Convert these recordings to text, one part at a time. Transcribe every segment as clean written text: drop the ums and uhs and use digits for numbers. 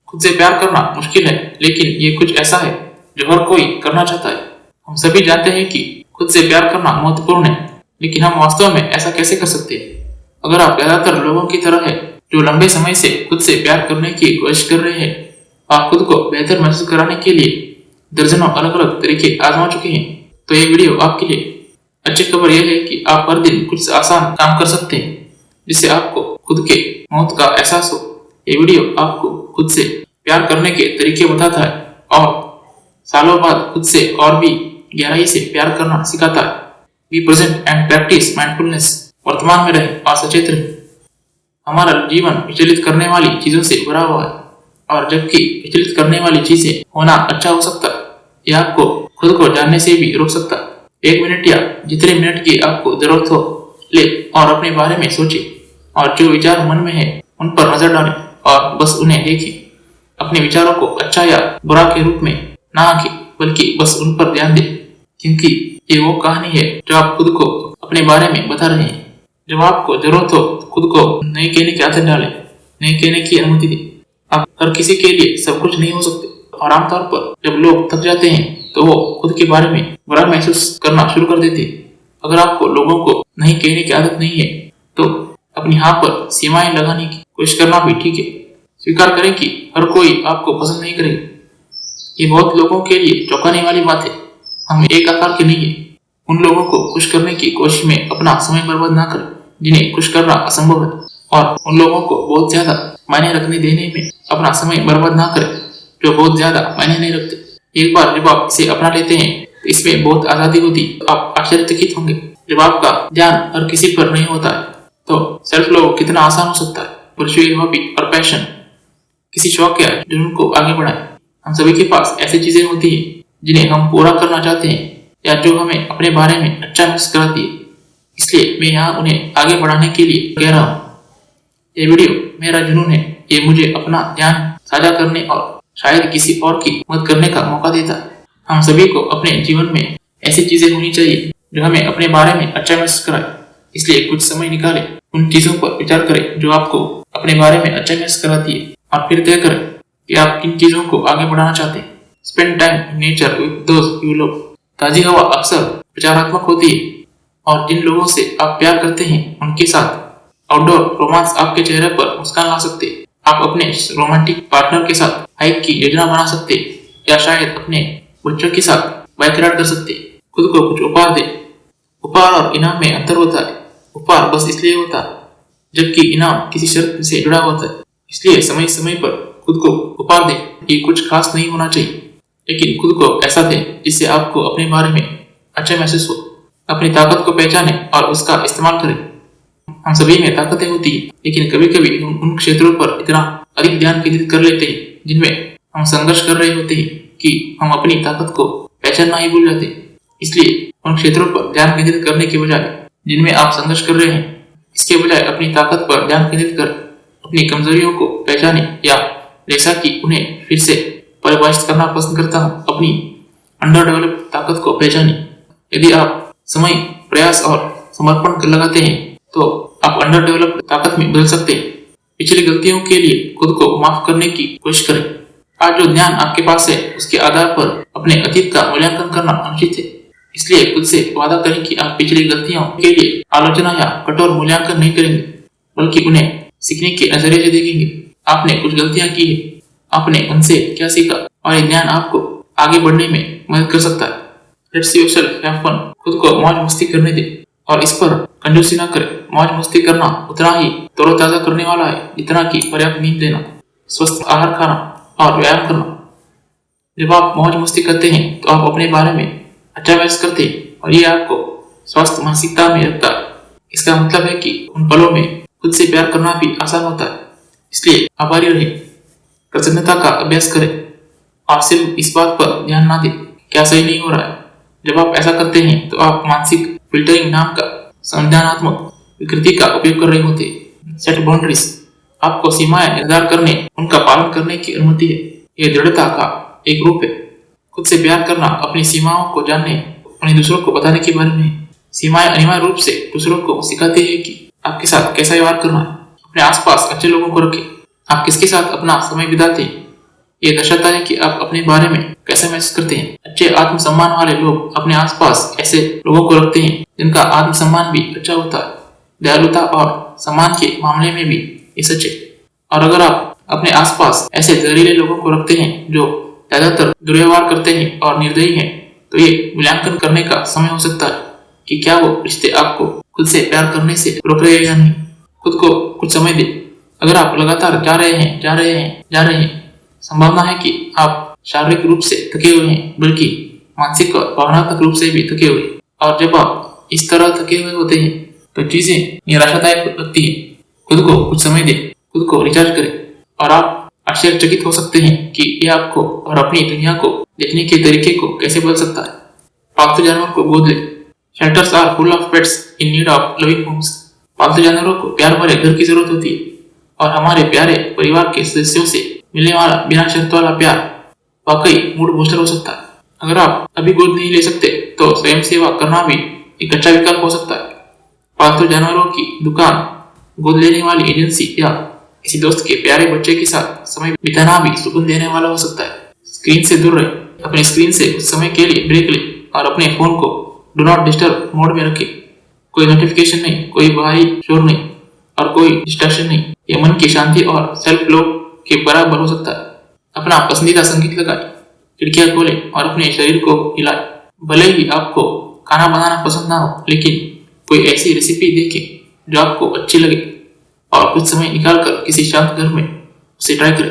खुद से प्यार करना मुश्किल है, लेकिन ये कुछ ऐसा है जो हर कोई करना चाहता है। हम सभी जानते हैं कि खुद से प्यार करना महत्वपूर्ण है, लेकिन हम वास्तव में ऐसा कैसे कर सकते हैं? अगर आप ज्यादातर लोगों की तरह है जो लंबे समय से खुद से प्यार करने की कोशिश कर रहे हैं और खुद को बेहतर महसूस कराने के लिए दर्जनों अलग अलग तरीके आजमा चुके हैं, तो ये वीडियो आपके लिए। अच्छी खबर यह है कि आप हर दिन कुछ आसान काम कर सकते हैं जिससे आपको खुद के महत्व का एहसास हो। ये वीडियो आपको खुद से प्यार करने के तरीके बताता है और सालों बाद खुद से और भी गहराई से प्यार करना सिखाता है। Be present and practice mindfulness. वर्तमान में रहे और सचेत रहे। हमारा जीवन विचलित करने वाली चीजों से भरा हुआ है, और जबकि विचलित करने वाली चीजें होना अच्छा हो सकता है, यह आपको खुद को जानने से भी रोक सकता है। 1 मिनट या जितने मिनट की आपको जरूरत हो ले और अपने बारे में सोचिए, और जो विचार मन में है उन पर नजर डालें और बस उन्हें देखें। अपने विचारों को अच्छा या बुरा के रूप में ना आंकें, बल्कि बस उन पर ध्यान दें, क्योंकि ये वो कहानी है जो आप खुद को अपने बारे में बता रहे हैं। जब आपको जरूरत हो तो खुद को नहीं कहने की आदत डालें, नहीं कहने की अनुमति दें। आप हर किसी के लिए सब कुछ नहीं हो सकते, और आमतौर पर जब लोग थक जाते हैं तो वो खुद के बारे में बुरा महसूस करना शुरू कर देते हैं। अगर आपको लोगों को नहीं कहने की आदत नहीं है तो अपनी हाँ पर सीमाएं लगाने की कोशिश करना भी ठीक है। स्वीकार करें कि हर कोई आपको पसंद नहीं करेगा। ये बहुत लोगों के लिए चौंकाने वाली बात है। हम एक आकार के नहीं है। उन लोगों को खुश करने की कोशिश में अपना समय बर्बाद ना करें जिन्हें खुश करना असंभव है, और उन लोगों को बहुत ज्यादा मायने रखने देने में अपना समय बर्बाद ना करें जो बहुत ज्यादा मायने नहीं रखते। एक बार जब आप इसे अपना लेते हैं तो इसमें बहुत आजादी होती है। तो आप आश्चर्यचकित होंगे जब आपका ध्यान हर किसी पर नहीं होता है तो सेल्फ लव कितना आसान हो सकता है। परस्यू हॉबी और पैशन, किसी शौक या जुनून को आगे बढ़ाएं। हम सभी के पास ऐसी चीजें होती हैं जिन्हें हम पूरा करना चाहते हैं या जो हमें अपने बारे में अच्छा महसूस कराती है, इसलिए मैं यहाँ उन्हें आगे बढ़ाने के लिए कह रहा हूँ। ये वीडियो मेरा जुनून है। ये मुझे अपना ध्यान साझा करने और शायद किसी और की मदद करने का मौका देता है। हम सभी को अपने जीवन में ऐसी चीजें होनी चाहिए जो हमें अपने बारे में अच्छा महसूस कराए, इसलिए कुछ समय निकालें, उन चीजों पर विचार करें जो आपको अपने बारे में अच्छा महसूस कराती है, और फिर तय करें कि आप किन चीजों को आगे बढ़ाना चाहते हैं। Spend time in nature with दोस्त यू लव। ताजी हवा अक्सर विचारात्मक होती है, और जिन लोगों से आप प्यार करते हैं उनके साथ आउटडोर रोमांस आपके चेहरे पर मुस्कान ला सकते हैं। आप अपने रोमांटिक पार्टनर के साथ हाइक की योजना बना सकते हैं, या शायद अपने बच्चों के साथ बाइक राइड कर सकते हैं। खुद को कुछ उपहार दें। उपहार और इनाम में अंतर होता है। उपहार बस इसलिए होता है जबकि इनाम किसी शर्त से जुड़ा होता है, इसलिए समय समय पर खुद को उपहार दें। ये कुछ खास नहीं होना चाहिए, लेकिन खुद को ऐसा दें जिससे आपको अपने बारे में अच्छा महसूस हो। अपनी ताकत को पहचानें और उसका इस्तेमाल करें। हम सभी में ताकतें होती हैं, लेकिन कभी कभी हम उन क्षेत्रों पर इतना अधिक ध्यान केंद्रित कर लेते हैं जिनमें हम संघर्ष कर रहे होते हैं कि हम अपनी ताकत को पहचानना ही भूल जाते हैं। इसलिए उन क्षेत्रों पर ध्यान केंद्रित करने के बजाय जिनमें आप संघर्ष कर रहे हैं, इसके बजाय अपनी ताकत पर ध्यान केंद्रित करें। अपनी कमजोरियों को पहचानें, या जैसा कि उन्हें फिर से परिभाषित करना पसंद करता हूँ, अपनी अंडर डेवलप्ड ताकत को पहचानें। यदि आप समय, प्रयास और समर्पण लगाते हैं तो आप अंडर डेवलप्ड ताकत में बदल सकते हैं। पिछली गलतियों के लिए खुद को माफ करने की कोशिश करें। आज जो ज्ञान आपके पास है उसके आधार पर अपने अतीत का मूल्यांकन करना अनुचित है, इसलिए खुद से वादा करें कि आप पिछली गलतियों के लिए आलोचना या कठोर मूल्यांकन नहीं करेंगे, बल्कि उन्हें सीखने के नजरिए से देखेंगे। आपने कुछ गलतियां की है, आपने उनसे क्या सीखा, और ये ज्ञान आपको आगे बढ़ने में मदद कर सकता है। Let's yourself have fun. खुद को मौज मस्ती करने दें और इस पर कंजूसी ना करें। मौज मस्ती करना उतना ही तरोताजा करने वाला है जितना कि पर्याप्त नींद लेना, स्वस्थ आहार खाना और व्यायाम करना। जब आप मौज मस्ती करते हैं तो आप अपने बारे में अच्छा महसूस करते हैं, और ये आपको स्वस्थ मानसिकता में रखता है। इसका मतलब है कि उन पलों में खुद से प्यार करना भी आसान होता है। इसलिए आभारी रहें, कृतज्ञता का अभ्यास करें, और सिर्फ इस बात पर ध्यान ना दें क्या सही नहीं हो रहा है। जब आप ऐसा करते हैं तो आप मानसिक फिल्टरिंग नाम का संज्ञानात्मक विकृति का उपयोग कर रहे होते हैं। Set boundaries. आपको सीमाएं निर्धारित करने, उनका पालन करने की अनुमति है। यह दृढ़ता का एक रूप है। खुद से प्यार करना अपनी सीमाओं को जानने, उन्हें दूसरों को बताने के बारे में है। सीमाएं अनिवार्य रूप से दूसरों को सिखाती है कि आपके साथ कैसा व्यवहार करना है। अपने आसपास अच्छे लोगों को रखें। आप किसके साथ अपना समय बिताते हैं ये दर्शाता है कि आप अपने बारे में कैसे महसूस करते हैं। अच्छे आत्मसम्मान वाले लोग अपने आसपास ऐसे लोगों को रखते हैं जिनका आत्मसम्मान भी अच्छा होता है। दयालुता और सम्मान के मामले में भी ये सच है। और अगर आप अपने आसपास ऐसे जहरीले लोगों को रखते हैं जो ज्यादातर दुर्व्यवहार करते हैं और निर्दयी हैं, तो ये मूल्यांकन करने का समय हो सकता है कि क्या वो रिश्ते आपको खुद से प्यार करने से रोक रहे हैं या नहीं। खुद को कुछ समय दे। अगर आप लगातार जा रहे हैं, संभावना है कि आप शारीरिक रूप से थके हुए हैं, बल्कि मानसिक और भावनात्मक रूप से भी थके हुए। और जब आप इस तरह थके हुए होते हैं तो चीजें निराशादायक लगती है। खुद को कुछ समय दे, खुद को रिचार्ज करें, और आप आश्चर्यचकित हो सकते हैं कि यह आपको और अपनी दुनिया को देखने के तरीके को कैसे बदल सकता है। पालतू जानवर को गोद ले। Shelters are full of pets in need of loving homes. पालतू जानवरों को प्यार भरे घर की जरूरत होती है, और हमारे प्यारे परिवार के सदस्यों से मिलने वाला बिना शर्त वाला प्यार वाकई मूड बूस्टर हो सकता है। अगर आप अभी गोद नहीं ले सकते तो स्वयं सेवा करना भी एक अच्छा विकल्प हो सकता है। पालतू जानवरों की दुकान, गोद लेने वाली एजेंसी या किसी दोस्त के प्यारे बच्चे के साथ समय बिताना भी सुकून देने वाला हो सकता है। स्क्रीन से दूर रहे। अपने स्क्रीन से कुछ समय के लिए ब्रेक ले और अपने फोन को डू नॉट डिस्टर्ब मोड में रखें। कोई नोटिफिकेशन नहीं, कोई बाहरी शोर नहीं और कोई डिस्ट्रैक्शन नहीं। ये मन की शांति और सेल्फ लव के बराबर हो सकता है। अपना पसंदीदा संगीत लगाए, खिड़कियां खोले और अपने शरीर को हिलाए। भले ही आपको खाना बनाना पसंद ना हो, लेकिन कोई ऐसी रेसिपी देखें जो आपको अच्छी लगे और कुछ समय निकालकर किसी शांत घर में उसे ट्राई करें।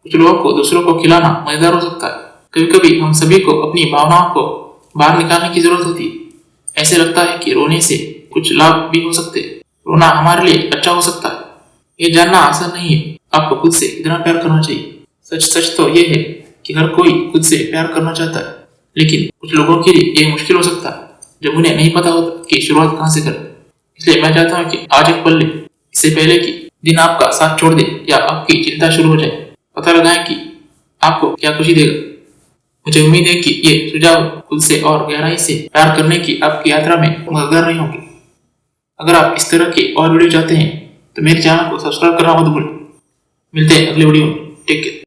कुछ लोगों को दूसरों को खिलाना मजेदार हो सकता है। कभी कभी हम सभी को अपनी भावनाओं को बाहर निकालने की जरूरत होती है। ऐसे लगता है कि रोने से कुछ लाभ भी हो सकते हैं। रोना हमारे लिए अच्छा हो सकता है। ये जानना आसान नहीं है आपको खुद से कितना प्यार करना चाहिए। सच तो ये है कि हर कोई खुद से प्यार करना चाहता है, लेकिन कुछ लोगों के लिए ये मुश्किल हो सकता है जब उन्हें नहीं पता होता कि शुरुआत कहाँ से करें। इसलिए मैं चाहता हूँ कि आज एक पल ले, इससे पहले कि दिन आपका साथ छोड़ दे या आपकी चिंता शुरू हो जाए। पता लगाएं कि आपको क्या खुशी देगा। मुझे उम्मीद है कि ये सुझाव खुद से और गहराई से प्यार करने की आपकी यात्रा में मददगार रहे होंगे। अगर आप इस तरह के और वीडियो चाहते हैं तो मेरे चैनल को सब्सक्राइब करना मत भूलें। मिलते हैं अगले वीडियो में। Take care.